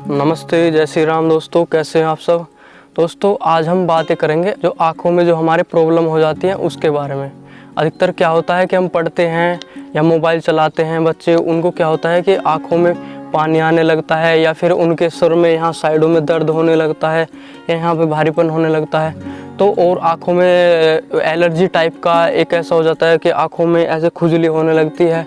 नमस्ते, जय श्री राम दोस्तों। कैसे हैं आप सब। दोस्तों आज हम बातें करेंगे जो आँखों में जो हमारे प्रॉब्लम हो जाती है उसके बारे में। अधिकतर क्या होता है कि हम पढ़ते हैं या मोबाइल चलाते हैं, बच्चे उनको क्या होता है कि आँखों में पानी आने लगता है या फिर उनके सिर में यहाँ साइडों में दर्द होने लगता है या यहाँ पे भारीपन होने लगता है। तो और आँखों में एलर्जी टाइप का एक ऐसा हो जाता है कि आँखों में ऐसे खुजली होने लगती है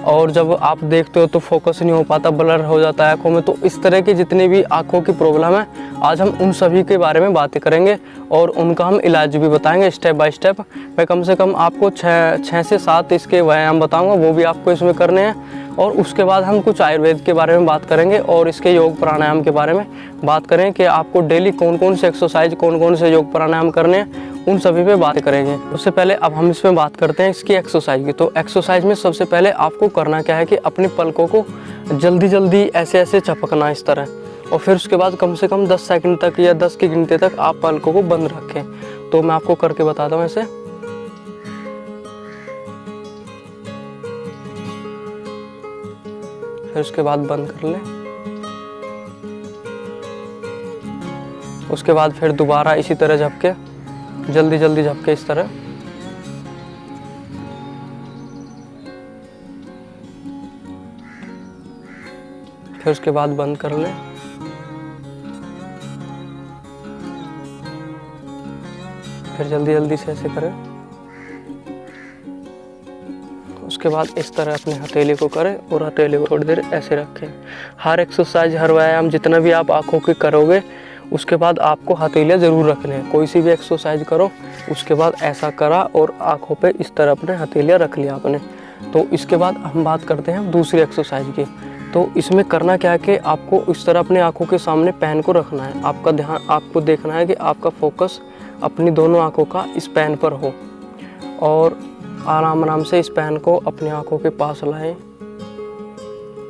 और जब आप देखते हो तो फोकस नहीं हो पाता, ब्लर हो जाता है आँखों में। तो इस तरह की जितनी भी आँखों की प्रॉब्लम है आज हम उन सभी के बारे में बातें करेंगे और उनका हम इलाज भी बताएंगे स्टेप बाय स्टेप। मैं कम से कम आपको 6 से 7 इसके व्यायाम बताऊंगा, वो भी आपको इसमें करने हैं। और उसके बाद हम कुछ आयुर्वेद के बारे में बात करेंगे और इसके योग प्राणायाम के बारे में बात करें कि आपको डेली कौन कौन से एक्सरसाइज, कौन कौन से योग प्राणायाम करने हैं, उन सभी पे बात करेंगे। उससे पहले अब हम इसमें बात करते हैं इसकी एक्सरसाइज की। तो एक्सरसाइज में सबसे पहले आपको करना क्या है कि अपनी पलकों को जल्दी जल्दी ऐसे ऐसे झपकना इस तरह, और फिर उसके बाद कम से कम 10 सेकंड तक या 10 की गिनती तक आप पलकों को बंद रखें। तो मैं आपको करके बताता हूँ ऐसे। फिर उसके बाद बंद कर लें। उसके बाद फिर दोबारा इसी तरह झपके, जल्दी जल्दी झपके इस तरह। फिर उसके बाद बंद कर लें। फिर जल्दी जल्दी से ऐसे करें। उसके बाद इस तरह अपने हथेली को करें और हथेली को थोड़ी देर ऐसे रखें। हर एक्सरसाइज, हर व्यायाम जितना भी आप आँखों के करोगे उसके बाद आपको हथेलियाँ ज़रूर रखने हैं। कोई सी भी एक्सरसाइज करो उसके बाद ऐसा करा और आँखों पे इस तरह अपने हथेलियाँ रख लिया आपने। तो इसके बाद हम बात करते हैं दूसरी एक्सरसाइज की। तो इसमें करना क्या है कि आपको इस तरह अपने आँखों के सामने पेन को रखना है। आपका ध्यान, आपको देखना है कि आपका फोकस अपनी दोनों आँखों का इस पेन पर हो और आराम आराम से इस पेन को अपनी आँखों के पास लाएं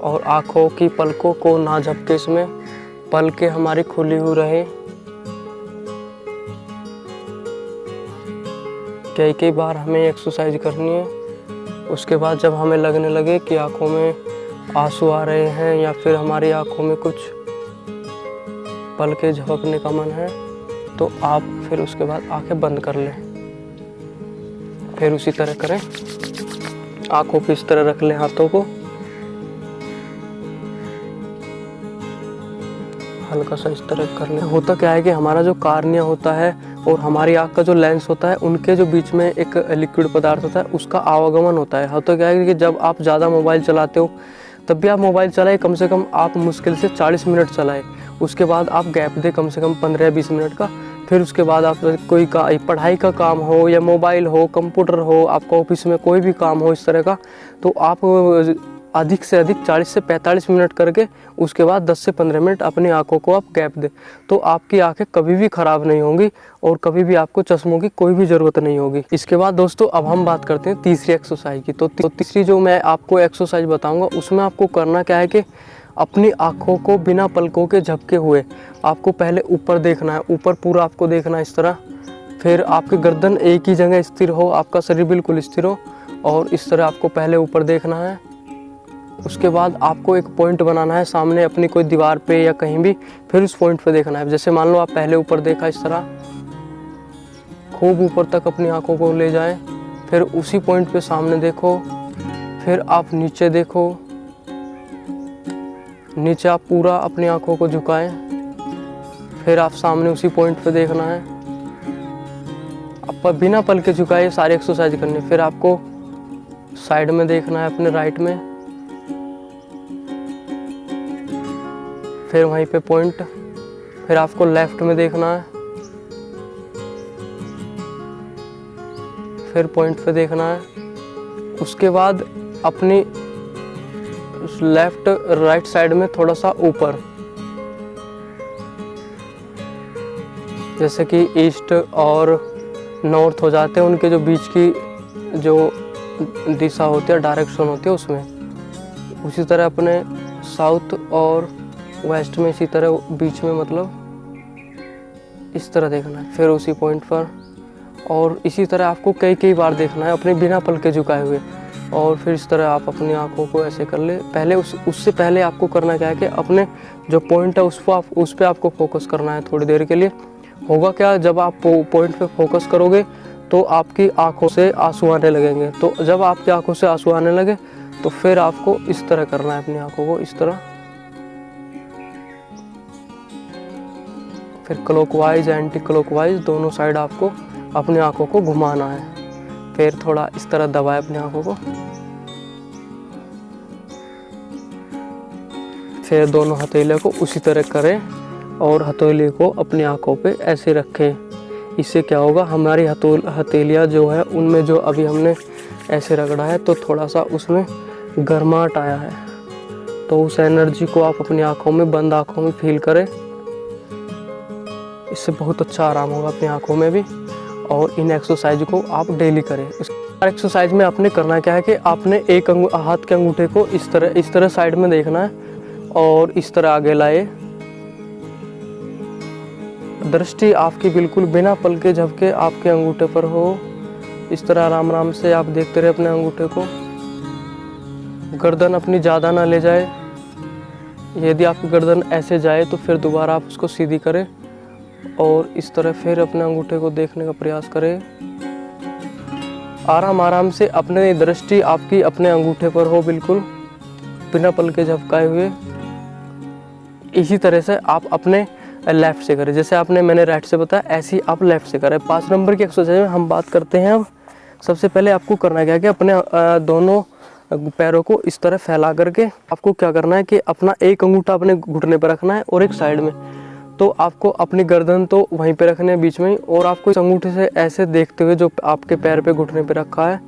और आँखों की पलकों को ना झपके, इसमें पलकें हमारी खुली हुई रहे। कई कई बार हमें एक्सरसाइज करनी है। उसके बाद जब हमें लगने लगे कि आँखों में आंसू आ रहे हैं या फिर हमारी आँखों में कुछ पलकें झपकने का मन है तो आप फिर उसके बाद आँखें बंद कर लें। फिर उसी तरह करें, आँखों को इस तरह रख लें, हाथों को हल्का सा इस तरह कर लें। होता क्या है कि हमारा जो कार्निया होता है और हमारी आँख का जो लेंस होता है उनके जो बीच में एक लिक्विड पदार्थ होता है उसका आवागमन होता है। होता क्या है कि जब आप ज़्यादा मोबाइल चलाते हो तब भी आप मोबाइल चलाए, कम से कम आप मुश्किल से 40 मिनट चलाए। उसके बाद आप गैप दे कम से कम 15-20 मिनट का। फिर उसके बाद आप कोई पढ़ाई का काम हो या मोबाइल हो, कंप्यूटर हो, आपका ऑफिस में कोई भी काम हो इस तरह का, तो आप अधिक से अधिक 40 से 45 मिनट करके उसके बाद 10 से 15 मिनट अपनी आंखों को आप गैप दें। तो आपकी आंखें कभी भी ख़राब नहीं होंगी और कभी भी आपको चश्मों की कोई भी ज़रूरत नहीं होगी। इसके बाद दोस्तों अब हम बात करते हैं तीसरी एक्सरसाइज की। तो तीसरी जो मैं आपको एक्सरसाइज बताऊंगा उसमें आपको करना क्या है कि अपनी आँखों को बिना पलकों के झपके हुए आपको पहले ऊपर देखना है। ऊपर पूरा आपको देखना है इस तरह। फिर आपकी गर्दन एक ही जगह स्थिर हो, आपका शरीर बिल्कुल स्थिर हो और इस तरह आपको पहले ऊपर देखना है। उसके बाद आपको एक पॉइंट बनाना है सामने अपनी कोई दीवार पे या कहीं भी, फिर उस पॉइंट पे देखना है। जैसे मान लो आप पहले ऊपर देखा इस तरह, खूब ऊपर तक अपनी आंखों को ले जाएं, फिर उसी पॉइंट पे सामने देखो, फिर आप नीचे देखो, नीचे आप पूरा अपनी आंखों को झुकाएं, फिर आप सामने उसी पॉइंट पे देखना है। आप बिना पल के झुकाए सारी एक्सरसाइज करनी। फिर आपको साइड में देखना है अपने राइट में, फिर वहीं पे पॉइंट, फिर आपको लेफ्ट में देखना है, फिर पॉइंट पे देखना है। उसके बाद अपनी लेफ्ट राइट साइड में थोड़ा सा ऊपर, जैसे कि ईस्ट और नॉर्थ हो जाते हैं, उनके जो बीच की जो दिशा होती है, डायरेक्शन होती है उसमें। उसी तरह अपने साउथ और वेस्ट में इसी तरह बीच में, मतलब इस तरह देखना है, फिर उसी पॉइंट पर। और इसी तरह आपको कई कई बार देखना है अपने बिना पलके झुकाए हुए। और फिर इस तरह आप अपनी आँखों को ऐसे कर ले। पहले उससे पहले आपको करना क्या है कि अपने जो पॉइंट है उस पर आपको फोकस करना है थोड़ी देर के लिए। होगा क्या, जब आप पॉइंट पे फोकस करोगे तो आपकी आंखों से आंसू आने लगेंगे। तो जब आपकी आंखों से आंसू आने लगे तो फिर आपको इस तरह करना है अपनी आंखों को, इस तरह। फिर क्लॉकवाइज एंटी क्लॉकवाइज दोनों साइड आपको अपनी आंखों को घुमाना है। फिर थोड़ा इस तरह दबाए अपनी आंखों को। फिर दोनों हथेलियों को उसी तरह करें और हथेली को अपनी आंखों पे ऐसे रखें। इससे क्या होगा, हमारी हथेलियाँ जो है उनमें जो अभी हमने ऐसे रगड़ा है तो थोड़ा सा उसमें गर्माहट आया है। तो उस एनर्जी को आप अपनी आंखों में, बंद आंखों में फील करें। इससे बहुत अच्छा आराम होगा अपनी आंखों में भी। और इन एक्सरसाइज को आप डेली करें। इस एक्सरसाइज में आपने करना क्या है कि आपने एक हाथ के अंगूठे को इस तरह साइड में देखना है और इस तरह आगे लाए। दृष्टि आपकी बिल्कुल बिना पल के झपके आपके अंगूठे पर हो। इस तरह आराम आराम से आप देखते रहे अपने अंगूठे को। गर्दन अपनी ज़्यादा ना ले जाए। यदि आपकी गर्दन ऐसे जाए तो फिर दोबारा आप उसको सीधी करें और इस तरह फिर अपने अंगूठे को देखने का प्रयास करें। आराम आराम से अपने दृष्टि आपकी अपने अंगूठे पर हो, बिल्कुल बिना पल के झपकाए हुए। इसी तरह से आप अपने लेफ़्ट से करें। जैसे मैंने राइट से बताया, ऐसे ही आप लेफ़्ट से करें। 5 नंबर की एक्सरसाइज में हम बात करते हैं। अब सबसे पहले आपको करना क्या है कि अपने दोनों पैरों को इस तरह फैला करके आपको क्या करना है कि अपना एक अंगूठा अपने घुटने पर रखना है और एक साइड में। तो आपको अपनी गर्दन तो वहीं पे रखनी है बीच में ही, और आपको इस अंगूठे से ऐसे देखते हुए जो आपके पैर पे घुटने पे रखा है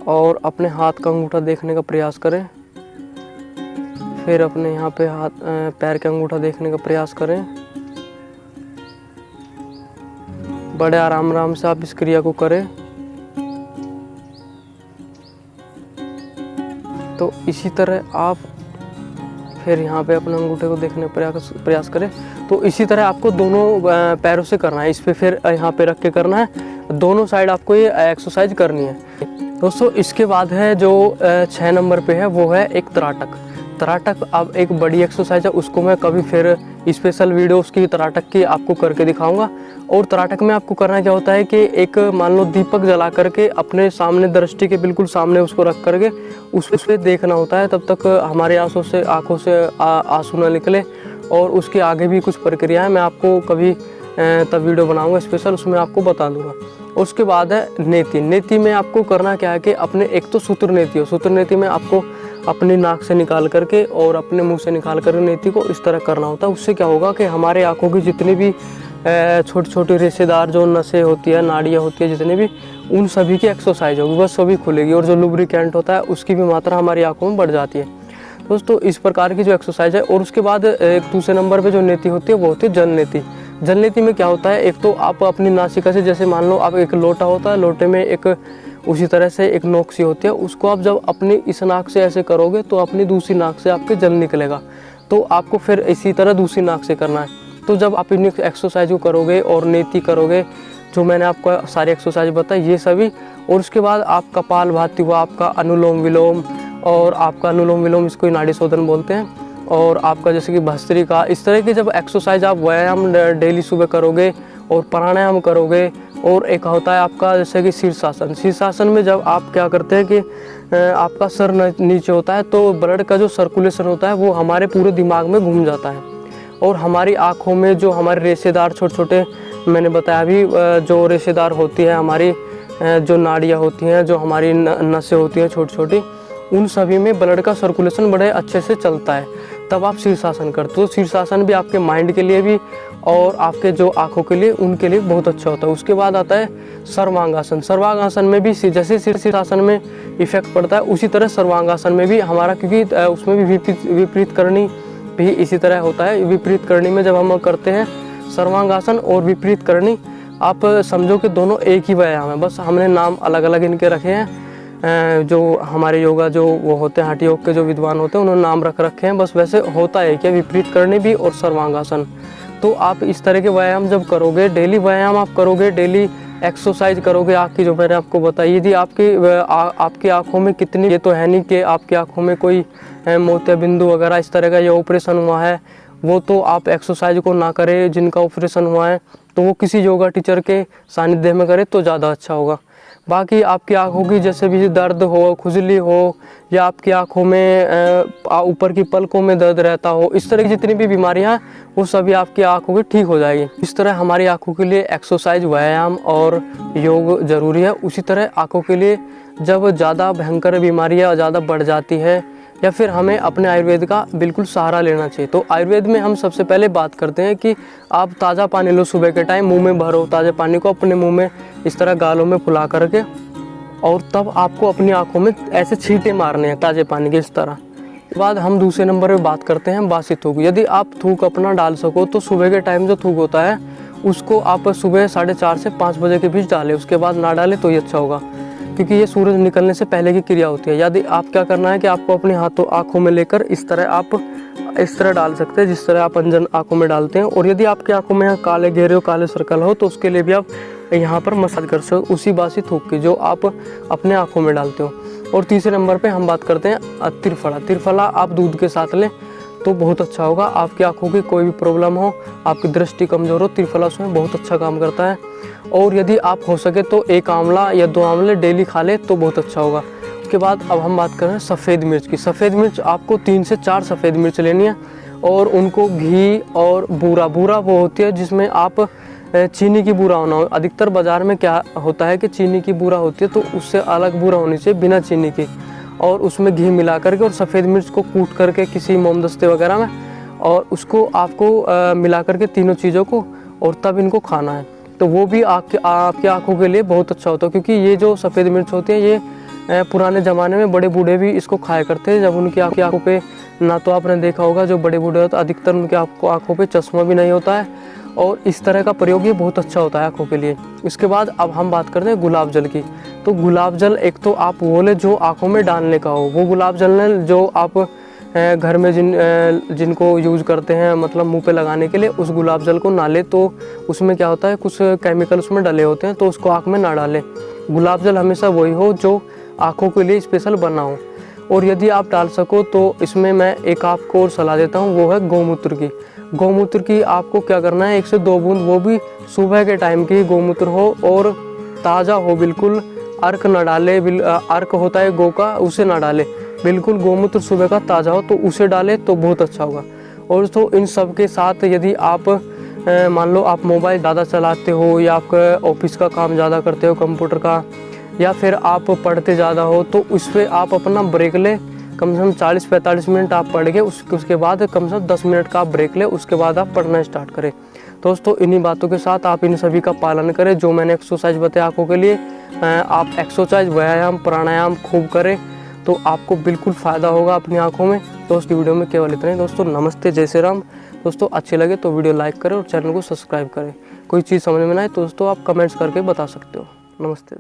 और अपने हाथ का अंगूठा देखने का प्रयास करें। फिर अपने यहाँ पे पैर का अंगूठा देखने का प्रयास करें। बड़े आराम आराम से आप इस क्रिया को करें। तो इसी तरह आप फिर यहाँ पे अपने अंगूठे को देखने का प्रयास करें। तो इसी तरह आपको दोनों पैरों से करना है। इस पे फिर यहाँ पे रख के करना है। दोनों साइड आपको ये एक्सरसाइज करनी है दोस्तों। इसके बाद है जो 6 नंबर पे है, वो है एक तराटक। तराटक अब एक बड़ी एक्सरसाइज है, उसको मैं कभी फिर स्पेशल वीडियो उसकी तराटक की आपको करके दिखाऊंगा। और तराटक में आपको करना क्या होता है कि एक मान लो दीपक जला करके अपने सामने, दृष्टि के बिल्कुल सामने उसको रख करके उस पर देखना होता है। तब तक हमारे आंखों से आंसू ना निकले। और उसके आगे भी कुछ प्रक्रिया है, मैं आपको कभी तब वीडियो बनाऊंगा स्पेशल, उसमें आपको बता दूंगा। उसके बाद है नेति। नेति में आपको करना क्या है कि अपने एक तो सूत्र नेति हो। सूत्र नेति में आपको अपनी नाक से निकाल करके और अपने मुंह से निकाल कर नेति को इस तरह करना होता है। उससे क्या होगा कि हमारे आंखों की जितनी भी छोटी छोटी रेशेदार जो नसें होती है, नाड़ियाँ होती है, जितनी भी, उन सभी की एक्सरसाइज होगी, बस सभी खुलेगी। और जो लुब्रिकेंट होता है उसकी भी मात्रा हमारी आंखों में बढ़ जाती है दोस्तों। इस प्रकार की जो एक्सरसाइज है। और उसके बाद एक दूसरे नंबर पे जो नेति होती है वो होती है जल नेति। जल नेति में क्या होता है, एक तो आप अपनी नासिका से, जैसे मान लो आप एक लोटा होता है, लोटे में एक उसी तरह से एक नोक सी होती है, उसको आप जब अपनी इस नाक से ऐसे करोगे तो अपनी दूसरी नाक से आपके जल निकलेगा। तो आपको फिर इसी तरह दूसरी नाक से करना है। तो जब आप इन एक्सरसाइज को करोगे और नेति करोगे, जो मैंने आपको सारी एक्सरसाइज बताई ये सभी, और उसके बाद आप कपालभाति हुआ, आपका अनुलोम विलोम, और आपका अनुलोम विलोम इसको नाड़ी शोधन बोलते हैं, और आपका जैसे कि भस्त्रिका, इस तरह की जब एक्सरसाइज आप व्यायाम डेली सुबह करोगे और प्राणायाम करोगे। और एक होता है आपका जैसे कि शीर्षासन। शीर्षासन में जब आप क्या करते हैं कि आपका सर नीचे होता है, तो ब्लड का जो सर्कुलेशन होता है वो हमारे पूरे दिमाग में घूम जाता है। और हमारी आँखों में जो हमारे रेशेदार छोटे छोटे, मैंने बताया अभी, जो रेशेदार होती है हमारी, जो नाड़ियाँ होती हैं, जो हमारी नसें होती हैं छोटी छोटी, उन सभी में ब्लड का सर्कुलेशन बड़े अच्छे से चलता है। तब आप शीर्षासन करते हो। शीर्षासन भी आपके माइंड के लिए भी और आपके जो आँखों के लिए, उनके लिए बहुत अच्छा होता है। उसके बाद आता है सर्वांगासन। सर्वांगासन में भी जैसे शीर्षासन में इफेक्ट पड़ता है, उसी तरह सर्वांगासन में भी हमारा, क्योंकि उसमें भी विपरीत करनी भी इसी तरह होता है। विपरीत करनी में जब हम करते हैं सर्वांगासन और विपरीत करनी, आप समझो कि दोनों एक ही व्यायाम है, बस हमने नाम अलग अलग इनके रखे हैं। जो हमारे योगा जो वो होते हैं, हठ योग के जो विद्वान होते हैं, उन्होंने नाम रखे हैं, बस वैसे होता है क्या, विपरीत करनी भी और सर्वांगासन। तो आप इस तरह के व्यायाम जब करोगे, डेली व्यायाम आप करोगे, डेली एक्सरसाइज करोगे आँख की, जो मैंने आपको बताई, यदि आपकी आँखों में कितनी, ये तो है नहीं कि आपकी आँखों में कोई मोतिया बिंदु वगैरह इस तरह का ये ऑपरेशन हुआ है, वो तो आप एक्सरसाइज को ना करें। जिनका ऑपरेशन हुआ है तो वो किसी योगा टीचर के सानिध्य में करे तो ज़्यादा अच्छा होगा। बाकी आपकी आँखों की जैसे भी दर्द हो, खुजली हो, या आपकी आँखों में ऊपर की पलकों में दर्द रहता हो, इस तरह की जितनी भी बीमारियां हैं वो सभी आपकी आँखों की ठीक हो जाएगी। इस तरह हमारी आँखों के लिए एक्सरसाइज, व्यायाम और योग ज़रूरी है। उसी तरह आँखों के लिए जब ज़्यादा भयंकर बीमारियाँ ज़्यादा बढ़ जाती है या फिर हमें अपने आयुर्वेद का बिल्कुल सहारा लेना चाहिए, तो आयुर्वेद में हम सबसे पहले बात करते हैं कि आप ताज़ा पानी लो, सुबह के टाइम मुंह में भरो ताज़े पानी को, अपने मुंह में इस तरह गालों में फुला करके, और तब आपको अपनी आंखों में ऐसे छींटे मारने हैं ताज़े पानी के इस तरह। बाद हम दूसरे नंबर पे बात करते हैं बासी थूक। यदि आप थूक अपना डाल सको तो सुबह के टाइम जो थूक होता है उसको आप सुबह 4:30 से 5 बजे के बीच डालें, उसके बाद ना डालें तो ये अच्छा होगा, क्योंकि ये सूरज निकलने से पहले की क्रिया होती है। यदि आप क्या करना है कि आपको अपने हाथों आँखों में लेकर इस तरह आप इस तरह डाल सकते हैं जिस तरह आप अंजन आँखों में डालते हैं। और यदि आपकी आँखों में काले घेरे हो, काले सर्कल हो, तो उसके लिए भी आप यहाँ पर मसाज कर सकते उसी बासी थूक की जो आप अपने आँखों में डालते हो। और तीसरे नंबर पे हम बात करते हैं त्रिफला। त्रिफला आप दूध के साथ लें तो बहुत अच्छा होगा। आपकी आँखों की कोई भी प्रॉब्लम हो, आपकी दृष्टि कमज़ोर हो, त्रिफला उसमें बहुत अच्छा काम करता है। और यदि आप हो सके तो 1 आंवला या 2 आंवले डेली खा ले तो बहुत अच्छा होगा। उसके बाद अब हम बात कर रहे हैं सफ़ेद मिर्च की। सफ़ेद मिर्च आपको 3 से 4 सफ़ेद मिर्च लेनी है और उनको घी और बूरा वो होती है जिसमें आप चीनी की बूरा होना हो। अधिकतर बाज़ार में क्या होता है कि चीनी की बूरा होती है, तो उससे अलग बूरा होनी चाहिए बिना चीनी की, और उसमें घी मिला करके और सफ़ेद मिर्च को कूट करके किसी मोमदस्ते वगैरह में, और उसको आपको मिला करके तीनों चीज़ों को, और तब इनको खाना है। तो वो भी आपकी आँखों के लिए बहुत अच्छा होता है, क्योंकि ये जो सफ़ेद मिर्च होती है ये पुराने ज़माने में बड़े बूढ़े भी इसको खाया करते हैं। जब उनकी आँखों पे, ना तो आपने देखा होगा जो बड़े बूढ़े होते हैं अधिकतर उनके आँखों पे चश्मा भी नहीं होता है, और इस तरह का प्रयोग ये बहुत अच्छा होता है आँखों के लिए। इसके बाद अब हम बात करते हैं गुलाब जल की। तो गुलाब जल एक तो आप वो ले जो आँखों में डालने का हो, वो गुलाब जल लें जो आप घर में जिनको यूज़ करते हैं, मतलब मुंह पे लगाने के लिए, उस गुलाब जल को ना ले, तो उसमें क्या होता है कुछ केमिकल उसमें डले होते हैं, तो उसको आँख में ना डालें। गुलाब जल हमेशा वही हो जो आँखों के लिए स्पेशल बना हो। और यदि आप डाल सको तो इसमें मैं एक आपको और सलाह देता हूँ, वो है गौमूत्र की। गौमूत्र की आपको क्या करना है, 1 से 2 बूंद, वो भी सुबह के टाइम की गौमूत्र हो और ताज़ा हो बिल्कुल, अर्क ना डाले, अर्क होता है गौ का, उसे ना डाले, बिल्कुल गौमूत्र सुबह का ताज़ा हो तो उसे डाले तो बहुत अच्छा होगा। और तो इन सब के साथ यदि आप मान लो आप मोबाइल ज़्यादा चलाते हो, या आपका ऑफिस का काम ज़्यादा करते हो कंप्यूटर का, या फिर आप पढ़ते ज़्यादा हो, तो उस पर आप अपना ब्रेक लें। कम से कम 40-45 मिनट आप पढ़ के उसके बाद कम से कम 10 मिनट का आप ब्रेक लें, उसके बाद आप पढ़ना स्टार्ट करें। दोस्तों इन्हीं बातों के साथ आप इन सभी का पालन करें जो मैंने एक्सरसाइज बताया आँखों के लिए। आप एक्सरसाइज, व्यायाम, प्राणायाम खूब करें तो आपको बिल्कुल फ़ायदा होगा अपनी आँखों में। दोस्तों वीडियो में केवल इतना ही। दोस्तों नमस्ते, जय श्री राम। दोस्तों अच्छे लगे तो वीडियो लाइक करें और चैनल को सब्सक्राइब करें। कोई चीज़ समझ में ना आए तो दोस्तों आप कमेंट्स करके बता सकते हो। नमस्ते।